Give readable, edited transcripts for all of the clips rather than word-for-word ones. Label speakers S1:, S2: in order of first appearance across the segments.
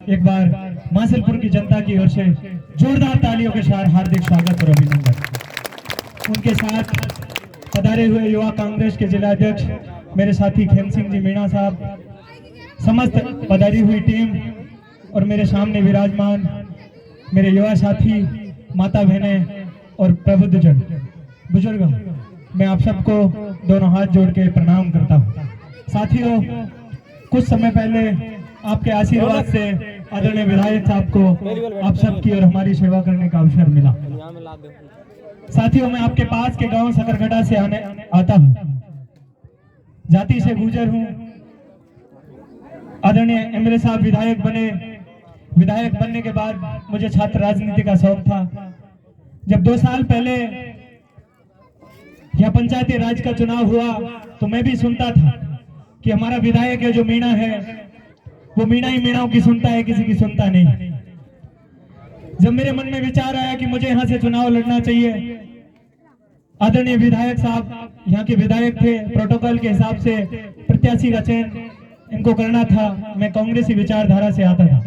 S1: एक बार मासलपुर की जनता की ओर से जोरदार तालियों के साथ हार्दिक स्वागत और अभिनंदन। उनके साथ पधारे हुए युवा कांग्रेस के जिला अध्यक्ष मेरे साथी खेम सिंह जी मीणा साहब, समस्त पधारी हुई टीम और मेरे सामने विराजमान मेरे युवा साथी, माता बहनें और प्रबुद्धजन, बुजुर्ग, मैं आप सबको दोनों हाथ जोड़ के प्रणाम करता हूँ। साथियों, कुछ समय पहले आपके आशीर्वाद से आदरणीय विधायक साहब को आप सबकी और हमारी सेवा करने का अवसर मिला। साथियों, मैं आपके पास के गांव सकरगढ़ा से आता हूँ, जाति से गुजर हूँ। आदरणीय एमएलए साहब विधायक बनने के बाद मुझे छात्र राजनीति का शौक था। जब 2 साल पहले यह पंचायती राज का चुनाव हुआ तो मैं भी सुनता था कि हमारा विधायक है जो मीणा है, वो मीणा ही मीणाओं की सुनता है, किसी की सुनता नहीं। जब मेरे मन में विचार आया कि मुझे यहाँ से चुनाव लड़ना चाहिए, आदरणीय विधायक साहब यहाँ के विधायक थे, प्रोटोकॉल के हिसाब से प्रत्याशी का चयन इनको करना था। मैं कांग्रेसी विचारधारा से आता था।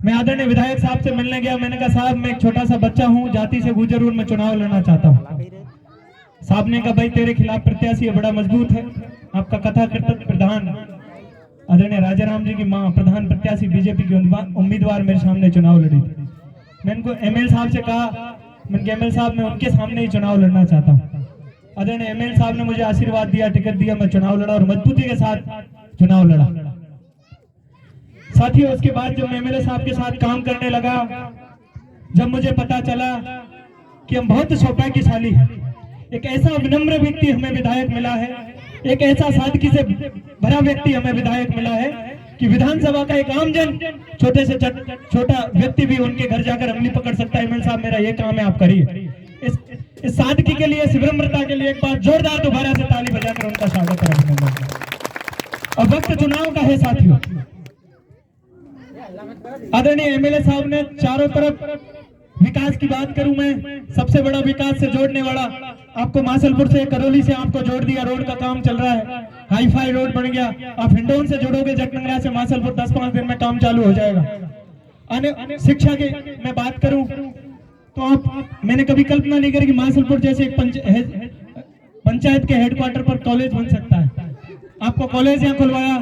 S1: मैं आदरणीय विधायक साहब से मिलने गया। मैंने कहा, साहब मैं एक छोटा सा बच्चा हूँ, जाति से गुजर हूँ, मैं चुनाव लड़ना चाहता हूँ। साहब ने कहा, भाई तेरे खिलाफ प्रत्याशी बड़ा मजबूत है, आपका कथा कीर्तन प्रधान आदरणीय राजाराम जी की मां प्रधान प्रत्याशी बीजेपी की उम्मीदवार मेरे सामने चुनाव लड़ी थी। मैं इनको एमएल साहब से कहा, मैंने एमएल साहब मैं उनके सामने ही चुनाव लड़ना चाहता हूँ। आदरणीय एमएल साहब ने मुझे आशीर्वाद दिया, टिकट दिया, मैं चुनाव लड़ा और मजबूती के साथ चुनाव लड़ा। साथियों, उसके बाद जब मैं एमएलए साहब के साथ काम करने लगा, जब मुझे पता चला कि हम बहुत सौभाग्यशाली हैं, एक ऐसा विनम्र व्यक्ति हमें विधायक मिला है, एक ऐसा सादगी से भरा व्यक्ति हमें विधायक मिला है कि विधानसभा का एक आमजन, छोटे से छोटा व्यक्ति भी उनके घर जाकर अंगली पकड़ सकता है। एमएल साहब मेरा ये काम है, आप करिए। इस सादगी के लिए, इस विनम्रता के लिए एक बार जोरदार दोबारा से ताली बजाकर उनका स्वागत और अभिनंदन। अब वक्त चुनाव का है साथियों। आदरणीय एमएलए साहब ने चारों तरफ विकास की बात करूं मैं, सबसे बड़ा विकास से जोड़ने वाला आपको मासलपुर से, करौली से आपको जोड़ दिया, रोड का काम चल रहा है, हाई फाई रोड बन गया। आप हिंडौन से जुड़ोगे जटनंगरा से मासलपुर, 10-5 दिन में काम चालू हो जाएगा। शिक्षा की मैं बात करूं तो मैंने कभी कल्पना नहीं करी कि मासलपुर जैसे एक पंचायत के हेडक्वार्टर पर कॉलेज बन सकता है। आपको कॉलेज यहाँ खुलवाया।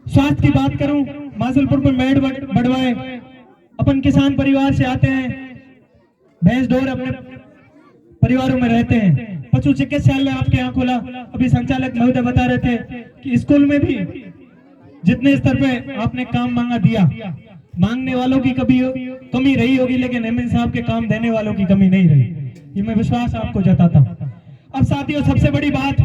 S1: स्वास्थ्य की बात करूं, मासलपुर में मेड बढ़वाए। अपन किसान परिवार से आते हैं, भैंस ढोर अपने परिवारों में रहते हैं। पशु चिकित्सालय आपके यहाँ खुला। अभी संचालक महोदय बता रहे थे कि स्कूल में भी जितने स्तर पे आपने काम मांगा दिया। मांगने वालों की कभी कमी रही होगी, लेकिन एमएल साहब के काम देने वालों की कमी नहीं रही, ये मैं विश्वास आपको जताता हूँ। अब साथियों, सबसे बड़ी बात,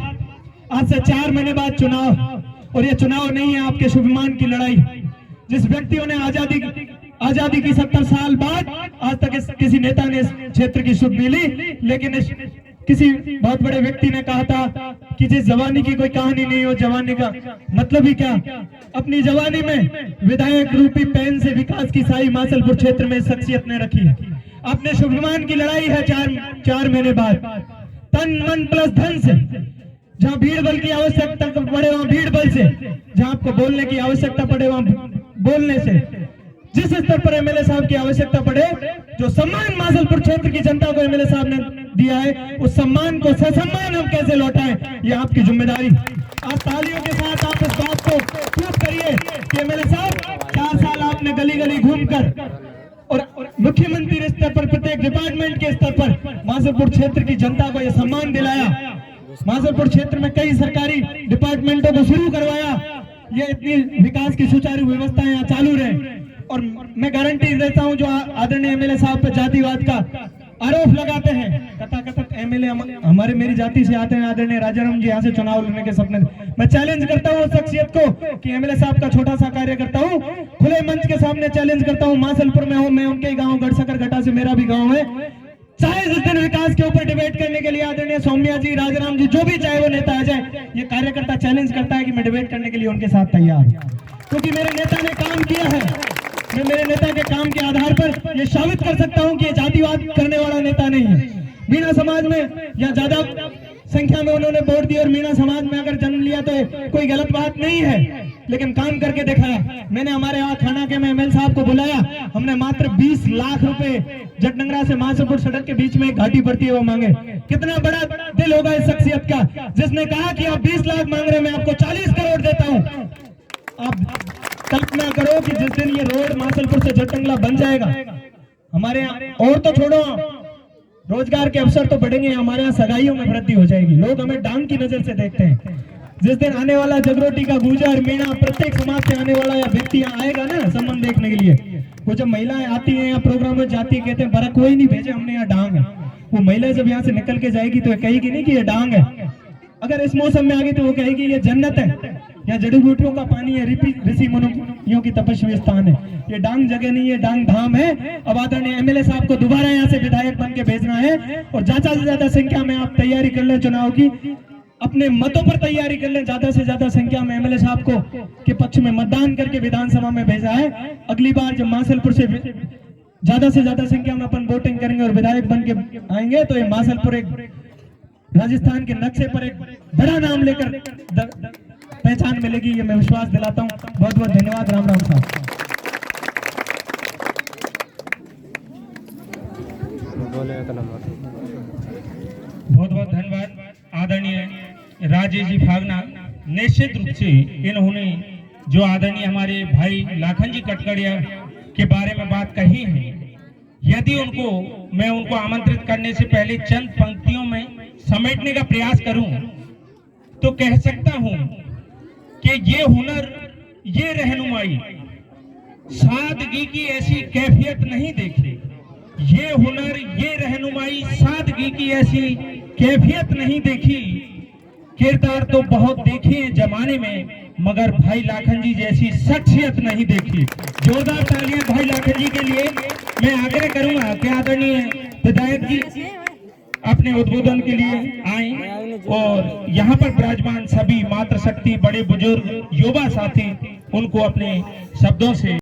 S1: आज से 4 महीने बाद चुनाव, और ये चुनाव नहीं है आपके शुभमान की लड़ाई। जिस व्यक्तियों ने आजादी की 70 साल बाद आज तक किसी नेता ने इस क्षेत्र की सुध मिली, लेकिन किसी बहुत बड़े व्यक्ति ने कहा था कि जिस जवानी की कोई कहानी नहीं हो, जवानी का मतलब ही क्या। अपनी जवानी में विधायक रूपी पेन से विकास की साई मासलपुर क्षेत्र में शख्सियत ने रखी है। आपने शुभमान की लड़ाई है 4 महीने बाद, तन मन प्लस धन से। जहां भीड़ बल की आवश्यकता पड़े वहां भीड़ बल से, जहां आपको बोलने की आवश्यकता पड़े वहां बोलने से, जिस स्तर पर एमएलए साहब की आवश्यकता पड़े, जो सम्मान मासलपुर क्षेत्र की जनता को एमएलए साहब ने दिया है, उस सम्मान को ससम्मान हम कैसे लौटाएं, ये आपकी जिम्मेदारी। आप तालियों के साथ आप इस बात को प्रूव करिए कि एमएलए साहब 4 साल आपने गली गली घूमकर और मुख्यमंत्री स्तर पर, प्रत्येक डिपार्टमेंट के स्तर पर मासलपुर क्षेत्र की जनता को यह सम्मान दिलाया। मासलपुर क्षेत्र में कई सरकारी डिपार्टमेंटों को शुरू करवाया। ये इतनी विकास की सुचारू व्यवस्था यहाँ चालू रहे। और मैं गारंटी देता हूँ, जो आदरणीय एमएलए साहब पर जातिवाद का आरोप लगाते हैं, कथाकथित एमएलए हमारे मेरी जाति से आते हैं, आदरणीय राजाराम जी यहाँ से चुनाव लड़ने के सपने, मैं चैलेंज करता हूँ उस शख्सियत को कि एमएलए साहब का छोटा सा कार्य करता हूँ, खुले मंच के सामने चैलेंज करता हूँ। मासलपुर में हूँ मैं, उनके गाँव गढ़सकरघटा से मेरा भी गाँव है, चाहे जिस दिन विकास के ऊपर डिबेट करने के लिए आदरणीय सौम्या जी, राजाराम जी, जो भी चाहे वो नेता आ जाए, ये कार्यकर्ता चैलेंज करता है कि मैं डिबेट करने के लिए उनके साथ तैयार हूं, क्योंकि मेरे नेता ने काम किया है। मैं मेरे नेता के काम के आधार पर ये साबित कर सकता हूं कि ये जातिवाद करने वाला नेता नहीं है। मीणा समाज में या ज्यादा संख्या में उन्होंने वोट दिया और मीणा समाज में अगर जन्म लिया तो कोई गलत बात नहीं है, लेकिन काम करके दिखाया। मैंने हमारे यहाँ खाना के में एमएल साहब को बुलाया, हमने मात्र 20 लाख रुपए जटनंगरा से मासलपुर सड़क के बीच में एक घाटी पड़ती है वो मांगे। कितना बड़ा दिल होगा इस शख्सियत का जिसने कहा कि आप 20 लाख मांग रहे, मैं आपको 40 करोड़ देता हूं। आप कल्पना करो कि जिस दिन ये रोड मासलपुर से जटनंगला बन जाएगा, हमारे यहाँ और तो छोड़ो रोजगार के अवसर तो बढ़ेंगे, हमारे यहाँ सगाइयों में वृद्धि हो जाएगी। लोग हमें डांग की नजर से देखते हैं। जिस दिन आने वाला जगरोटी का गुजर मीणा प्रत्येक समाज से आने वाला या व्यक्ति यहाँ आएगा ना संबंध देखने के लिए, वो जब महिलाएं आती हैं या प्रोग्राम में जाती है, कहते हैं बड़ा कोई नहीं भेजे, हमने यहाँ डांग है। वो महिला जब यहाँ से निकल के जाएगी तो कहेगी नहीं कि ये डांग है। अगर इस मौसम में आ गई तो वो कहेगी ये जन्नत है, यहाँ जड़ी बूटियों का पानी है, ऋषि मुनियों की तपस्वी स्थान है। ये डांग जगह नहीं है, डांग धाम है। अब आदरणीय एमएलए साहब को दोबारा यहाँ से विधायक बन के भेजना है और ज्यादा से ज्यादा संख्या में आप तैयारी कर लें चुनाव की, अपने मतों पर तैयारी कर लें। ज्यादा से ज्यादा संख्या में एमएलए साहब को के पक्ष में मतदान करके विधानसभा में भेजा है। अगली बार जब मासलपुर से ज्यादा से ज्यादा संख्या में अपन वोटिंग करेंगे और विधायक बन के आएंगे तो ये मासलपुर एक राजस्थान के नक्शे पर एक बड़ा नाम लेकर पहचान मिलेगी, ये मैं विश्वास दिलाता हूँ। बहुत बहुत धन्यवाद। राम राम साहब।
S2: बहुत बहुत धन्यवाद आदरणीय राजेश जी फागना। निश्चित रूप से इन्होंने जो आदरणीय हमारे भाई लाखन जी कटकड़िया के बारे में बात कही है, यदि मैं उनको आमंत्रित करने से पहले चंद पंक्तियों में समेटने का प्रयास करूं तो कह सकता हूं कि ये हुनर, ये रहनुमाई, सादगी की ऐसी कैफियत नहीं देखी। ये हुनर, ये रहनुमाई, सादगी की ऐसी कैफियत नहीं देखी। किरदार तो बहुत देखे हैं जमाने में, मगर भाई लाखन जी जैसी शख्सियत नहीं देखी। जोरदार तालियां भाई लाखन जी के लिए। मैं आग्रह करूंगा कि आदरणीय विधायक जी अपने उद्बोधन के लिए आए और यहाँ पर विराजमान सभी मातृशक्ति, बड़े बुजुर्ग, युवा साथी उनको अपने शब्दों से